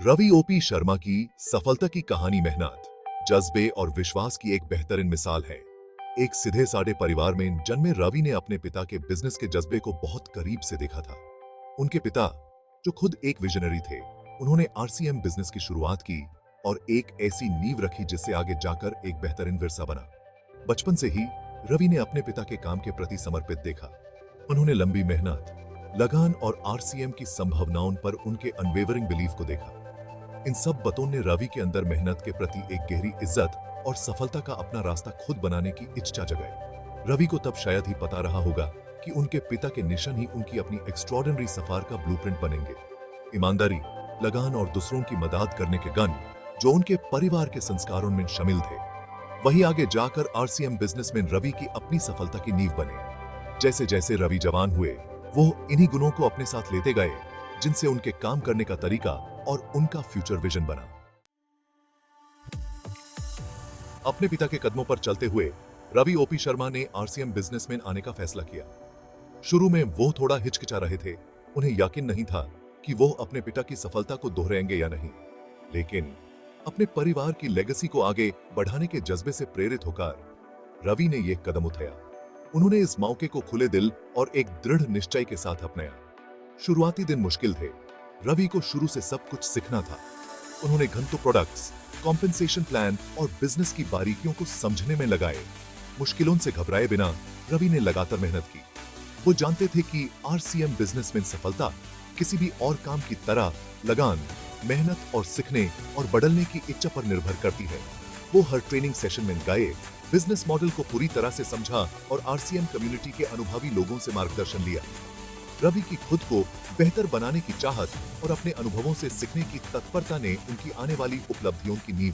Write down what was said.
Ravi OP Sharma की सफलता की कहानी मेहनत, जज्बे और विश्वास की एक बेहतरीन मिसाल है। एक सीधे साधे परिवार में जन्मे रवि ने अपने पिता के बिजनेस के जज्बे को बहुत करीब से देखा था। उनके पिता, जो खुद एक विजनरी थे, उन्होंने आरसीएम बिजनेस की शुरुआत की और एक ऐसी नींव रखी जिससे आगे जाकर एक बेहतरीन विरसा बना। बचपन से ही रवि ने अपने पिता के काम के प्रति समर्पित देखा। उन्होंने लंबी मेहनत, लगान और आरसीएम की संभावनाओं पर उनके अनवेवरिंग बिलीफ को देखा। इन सब बातों ने रवि के अंदर मेहनत के प्रति एक गहरी इज्जत और सफलता का अपना रास्ता खुद बनाने की इच्छा जगाई। रवि को तब शायद ही पता रहा होगा कि उनके पिता के मिशन ही उनकी अपनी एक्स्ट्रॉर्डिनरी सफर का ब्लूप्रिंट बनेंगे। ईमानदारी, लगान और दूसरों की मदद करने के गुण जो उनके परिवार के संस्कारों में शामिल थे, वही आगे जाकर आरसीएम बिजनेस में रवि की अपनी सफलता की नींव बने। जैसे जैसे रवि जवान हुए, वो इन्हीं गुणों को अपने साथ लेते गए, जिनसे उनके काम करने का तरीका और उनका फ्यूचर विजन बना। अपने पिता के कदमों पर चलते हुए रवि ओपी शर्मा ने आरसीएम बिजनेस में आने का फैसला किया। शुरू में वो थोड़ा हिचकिचा रहे थे। उन्हें यकीन नहीं था कि वो अपने पिता की सफलता को दोहराएंगे या नहीं, लेकिन अपने परिवार की लेगेसी को आगे बढ़ाने के जज्बे से प्रेरित होकर रवि ने यह कदम उठाया। उन्होंने इस मौके को खुले दिल और एक दृढ़ निश्चय के साथ अपनाया। शुरुआती दिन मुश्किल थे। रवि को शुरू से सब कुछ सीखना था। उन्होंने घंटों प्रोडक्ट्स, कॉम्पेंसेशन प्लान और बिजनेस की बारीकियों को समझने में लगाए। मुश्किलों से घबराए बिना रवि ने लगातार मेहनत की। वो जानते थे कि आरसीएम बिजनेस में सफलता किसी भी और काम की तरह लगान, मेहनत और सीखने और बदलने की इच्छा पर निर्भर करती है। वो हर ट्रेनिंग सेशन में गए, बिजनेस मॉडल को पूरी तरह से समझा और आरसीएम कम्युनिटी के अनुभवी लोगों से मार्गदर्शन लिया। रवि की खुद को बेहतर बनाने की चाहत और अपने अनुभवों से सीखने की तत्परता ने उनकी आने वाली उपलब्धियों की नींव